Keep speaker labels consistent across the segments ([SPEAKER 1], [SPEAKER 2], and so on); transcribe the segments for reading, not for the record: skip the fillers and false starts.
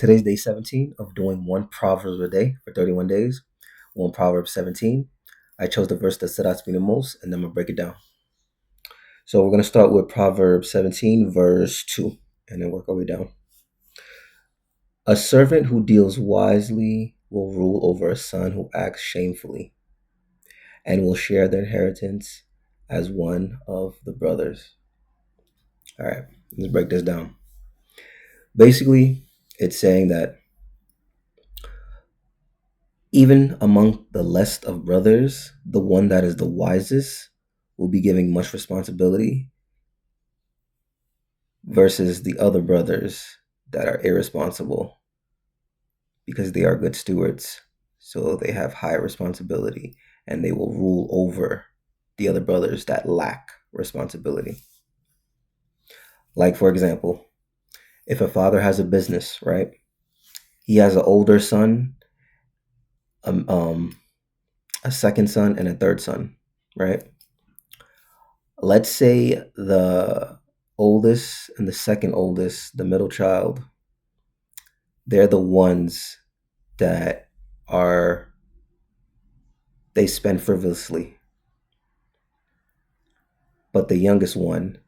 [SPEAKER 1] Today's day 17 of doing one Proverbs a day for 31 days. One Proverbs 17. I chose the verse that stood out to me the most, and then I'm going to break it down. So we're going to start with Proverbs 17, verse 2, and then work our way down. A servant who deals wisely will rule over a son who acts shamefully, and will share their inheritance as one of the brothers. All right, let's break this down. Basically, it's saying that even among the less of brothers, the one that is the wisest will be giving much responsibility versus the other brothers that are irresponsible because they are good stewards. So they have high responsibility and they will rule over the other brothers that lack responsibility. Like, for example, if a father has a business, right? He has an older son, a second son, and a third son, right? Let's say the oldest and the second oldest, the middle child, they're the ones that they spend frivolously. But the youngest one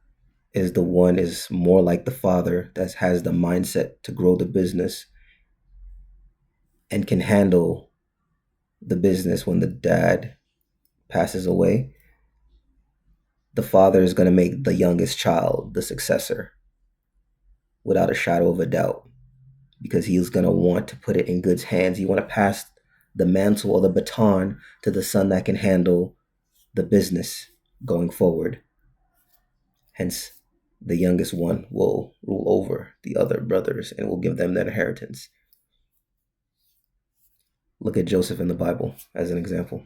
[SPEAKER 1] is more like the father that has the mindset to grow the business and can handle the business when the dad passes away. The father is going to make the youngest child the successor without a shadow of a doubt, because he's going to want to put it in good hands. You want to pass the mantle or the baton to the son that can handle the business going forward. Hence, the youngest one will rule over the other brothers and will give them their inheritance. Look at Joseph in the Bible as an example.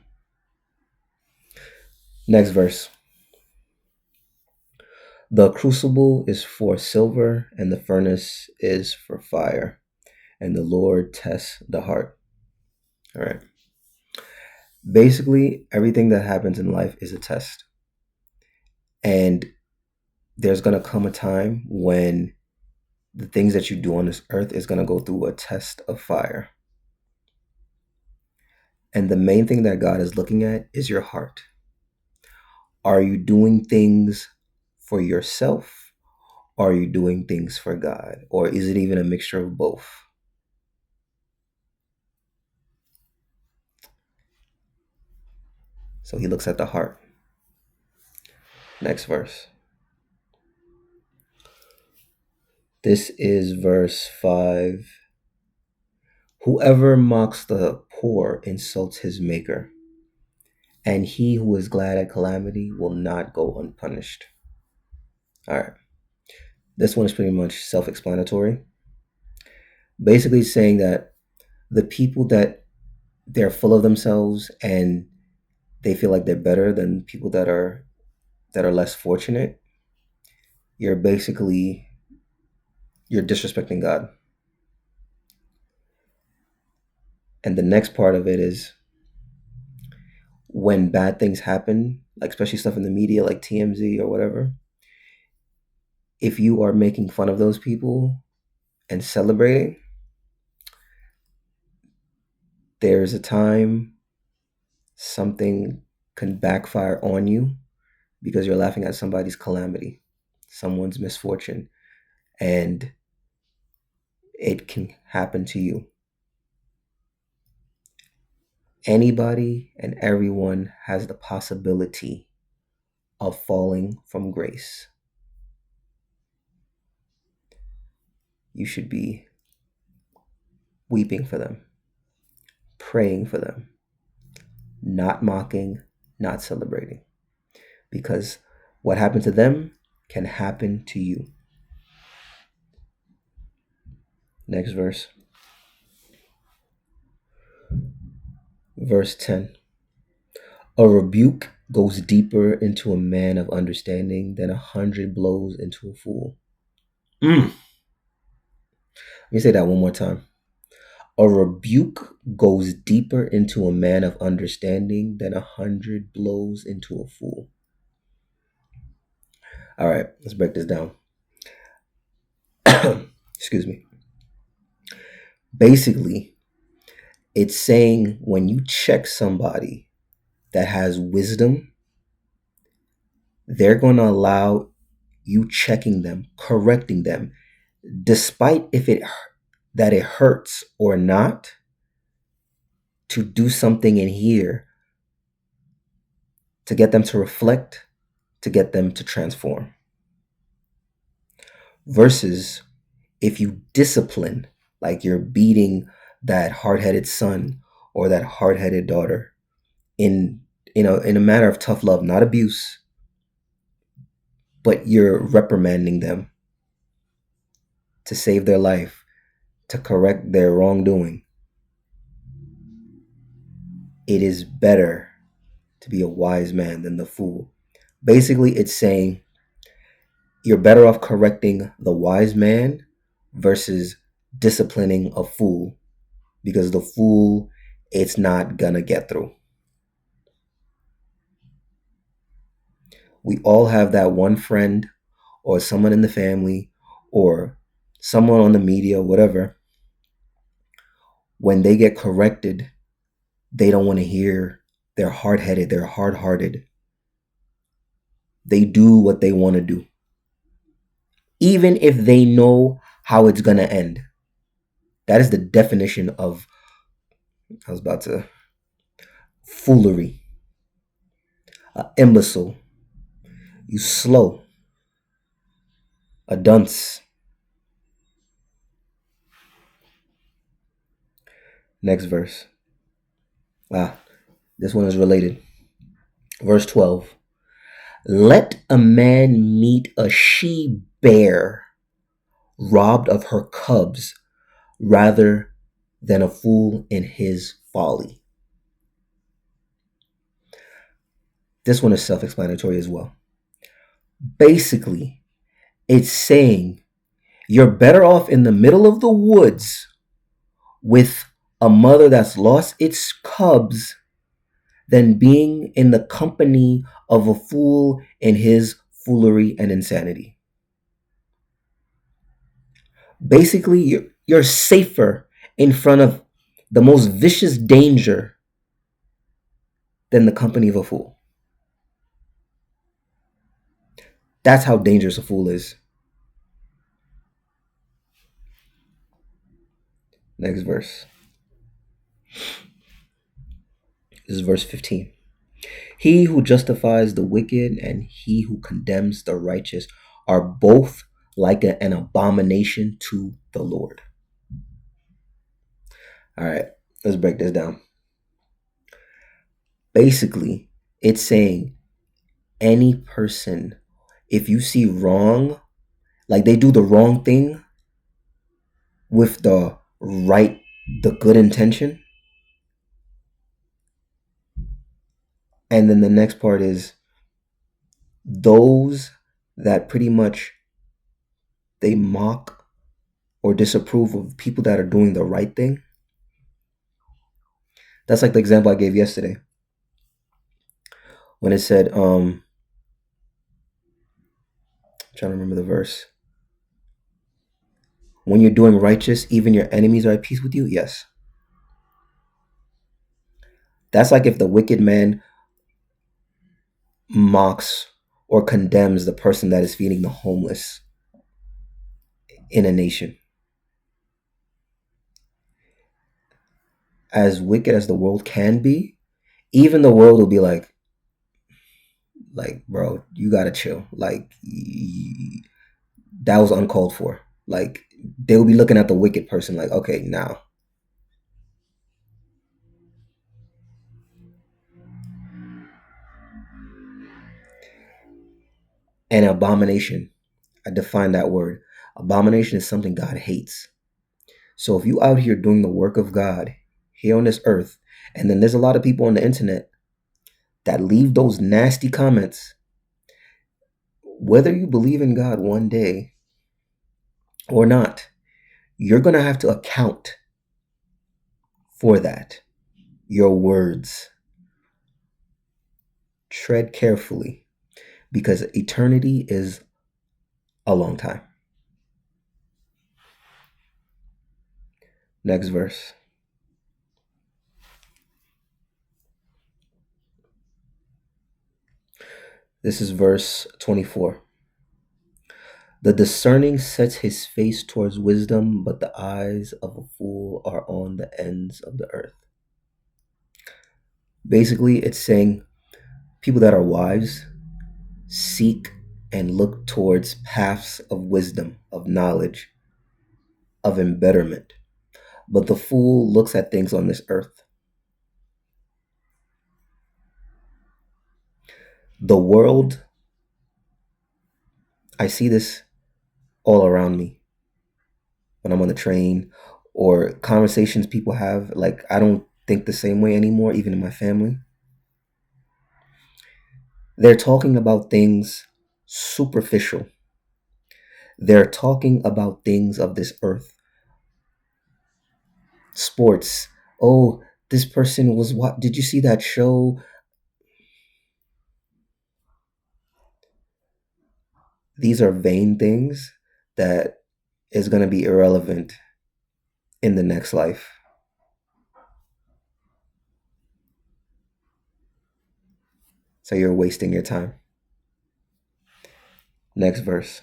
[SPEAKER 1] Next verse. The crucible is for silver, and the furnace is for fire, and the Lord tests the heart. All right. Basically, everything that happens in life is a test. And there's going to come a time when the things that you do on this earth is going to go through a test of fire. And the main thing that God is looking at is your heart. Are you doing things for yourself? Or are you doing things for God? Or is it even a mixture of both? So he looks at the heart. Next verse. This is verse 5. Whoever mocks the poor insults his maker, and he who is glad at calamity will not go unpunished. All right. This one is pretty much self-explanatory. Basically saying that the people that they're full of themselves and they feel like they're better than people that are less fortunate, you're disrespecting God. And the next part of it is when bad things happen, like especially stuff in the media like TMZ or whatever, if you are making fun of those people and celebrating, there's a time something can backfire on you because you're laughing at somebody's calamity, someone's misfortune, and it can happen to you. Anybody and everyone has the possibility of falling from grace. You should be weeping for them, praying for them, not mocking, not celebrating. Because what happened to them can happen to you. Next verse. Verse 10. A rebuke goes deeper into a man of understanding than 100 blows into a fool. Let me say that one more time. A rebuke goes deeper into a man of understanding than 100 blows into a fool. All right, let's break this down. Excuse me. Basically, it's saying when you check somebody that has wisdom, they're going to allow you checking them, correcting them, despite if it that it hurts or not, to do something in here to get them to reflect, to get them to transform. Versus if you discipline, like you're beating that hard-headed son or that hard-headed daughter in in a manner of tough love, not abuse, but you're reprimanding them to save their life, to correct their wrongdoing. It is better to be a wise man than the fool. Basically, it's saying you're better off correcting the wise man versus disciplining a fool, because the fool, it's not gonna get through. We all have that one friend or someone in the family or someone on the media, whatever. When they get corrected, they don't want to hear. They're hard-headed, they're hard-hearted. They do what they want to do, even if they know how it's going to end. That is the definition of, I was about to, foolery. Imbecile. You slow. A dunce. Next verse. This one is related. Verse 12. Let a man meet a she-bear robbed of her cubs rather than a fool in his folly. This one is self-explanatory as well. Basically, it's saying you're better off in the middle of the woods with a mother that's lost its cubs than being in the company of a fool in his foolery and insanity. Basically, you're safer in front of the most vicious danger than the company of a fool. That's how dangerous a fool is. Next verse. This is verse 15. He who justifies the wicked and he who condemns the righteous are both like an abomination to the Lord. All right, let's break this down. Basically, it's saying any person, if you see wrong, like they do the wrong thing with the good intention. And then the next part is those that pretty much they mock or disapprove of people that are doing the right thing. That's like the example I gave yesterday when it said, I'm trying to remember the verse. When you're doing righteous, even your enemies are at peace with you. Yes. That's like if the wicked man mocks or condemns the person that is feeding the homeless in a nation. As wicked as the world can be, even the world will be like, bro, you gotta chill. Like, that was uncalled for. Like, they will be looking at the wicked person like, okay, now. An abomination. I define that word. Abomination is something God hates. So if you out here doing the work of God here on this earth, and then there's a lot of people on the internet that leave those nasty comments, whether you believe in God one day or not, you're going to have to account for that. Your words. Tread carefully, because eternity is a long time. Next verse. This is verse 24. The discerning sets his face towards wisdom, but the eyes of a fool are on the ends of the earth. Basically, it's saying people that are wise seek and look towards paths of wisdom, of knowledge, of embetterment. But the fool looks at things on this earth. The world, I see this all around me when I'm on the train or conversations people have. Like, I don't think the same way anymore, even in my family. They're talking about things superficial. They're talking about things of this earth. Sports. Oh, this person was what? Did you see that show? These are vain things that is going to be irrelevant in the next life. So you're wasting your time. Next verse.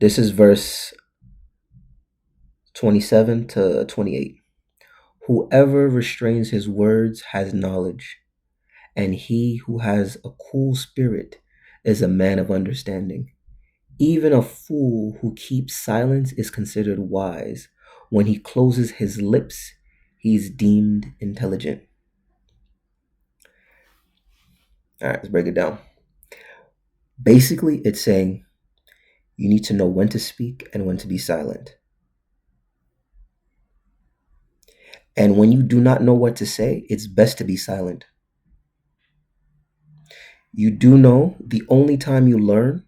[SPEAKER 1] This is verse 27 to 28. Whoever restrains his words has knowledge, and he who has a cool spirit is a man of understanding. Even a fool who keeps silence is considered wise. When he closes his lips, he is deemed intelligent. All right, let's break it down. Basically, it's saying you need to know when to speak and when to be silent. And when you do not know what to say, it's best to be silent. You do know the only time you learn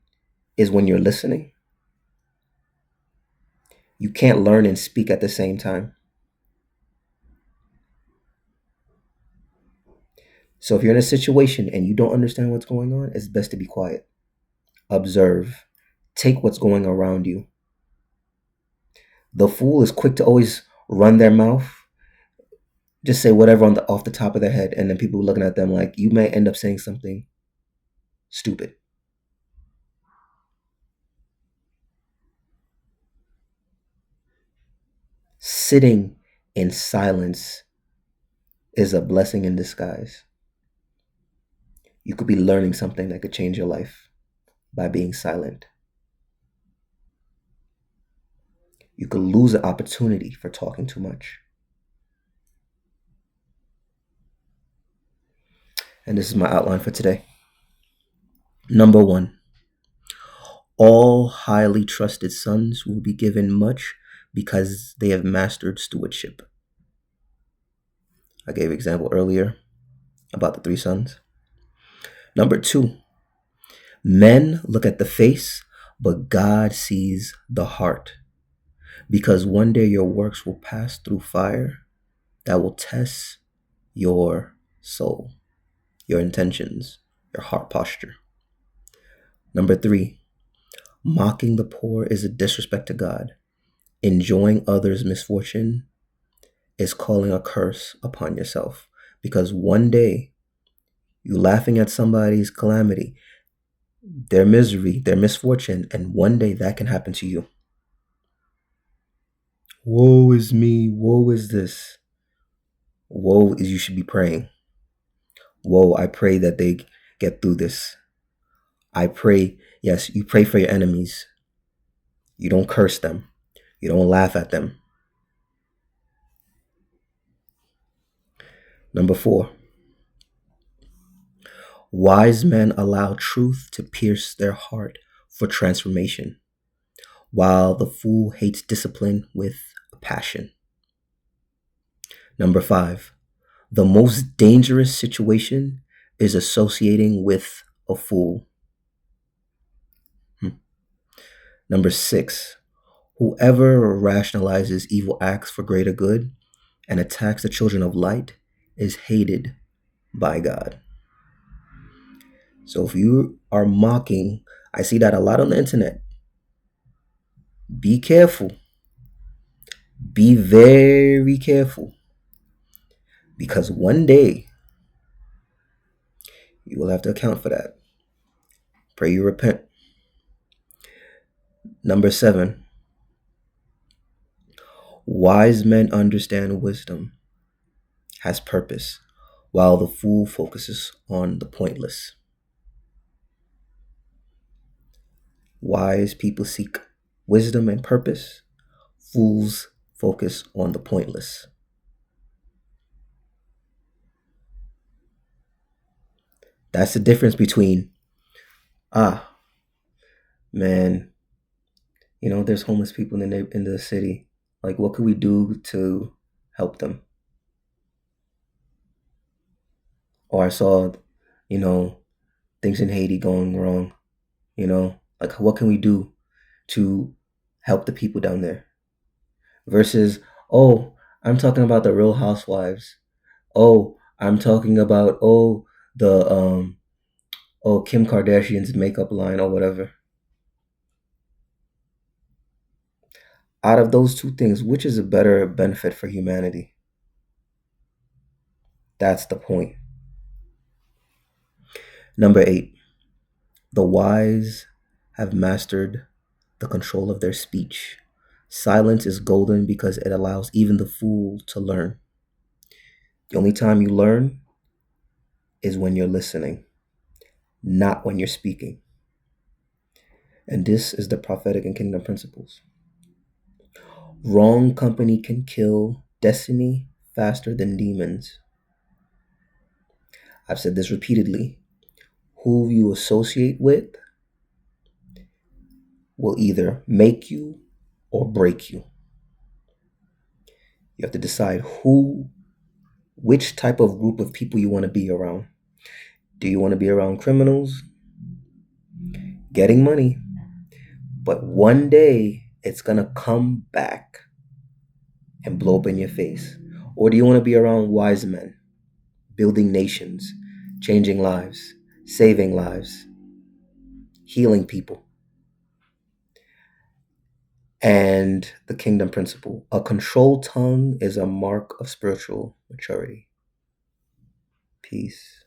[SPEAKER 1] is when you're listening. You can't learn and speak at the same time. So if you're in a situation and you don't understand what's going on, it's best to be quiet. Observe. Take what's going around you. The fool is quick to always run their mouth, just say whatever off the top of their head, and then people looking at them like you may end up saying something stupid. Sitting in silence is a blessing in disguise. You could be learning something that could change your life by being silent. You could lose an opportunity for talking too much. And this is my outline for today. Number 1, all highly trusted sons will be given much because they have mastered stewardship. I gave an example earlier about the 3 sons. Number 2, men look at the face, but God sees the heart. Because one day your works will pass through fire that will test your soul, your intentions, your heart posture. Number 3, mocking the poor is a disrespect to God. Enjoying others' misfortune is calling a curse upon yourself. Because one day, you laughing at somebody's calamity, their misery, their misfortune, and one day that can happen to you. Woe is me, woe is this. Woe is you should be praying. Woe, I pray that they get through this. I pray, yes, you pray for your enemies. You don't curse them. You don't laugh at them. Number 4, wise men allow truth to pierce their heart for transformation, while the fool hates discipline with a passion. Number 5, the most dangerous situation is associating with a fool. Number 6, whoever rationalizes evil acts for greater good and attacks the children of light is hated by God. So if you are mocking, I see that a lot on the internet. Be careful. Be very careful, because one day you will have to account for that. Pray you repent. Number 7, wise men understand wisdom has purpose, while the fool focuses on the pointless. Wise people seek wisdom and purpose. Fools focus on the pointless. That's the difference between, man, there's homeless people in the city. Like, what can we do to help them? Or I saw, you know, things in Haiti going wrong. Like, what can we do to help the people down there? Versus, oh, I'm talking about the Real Housewives. Oh, I'm talking about the Kim Kardashian's makeup line or whatever. Out of those two things, which is a better benefit for humanity? That's the point. Number 8, the wise have mastered the control of their speech. Silence is golden because it allows even the fool to learn. The only time you learn is when you're listening, not when you're speaking. And this is the prophetic and kingdom principles. Wrong company can kill destiny faster than demons. I've said this repeatedly. Who you associate with will either make you or break you. You have to decide which type of group of people you want to be around. Do you want to be around criminals? Getting money. But one day it's going to come back and blow up in your face. Or do you want to be around wise men, building nations, changing lives, saving lives, healing people? And the kingdom principle. A controlled tongue is a mark of spiritual maturity. Peace.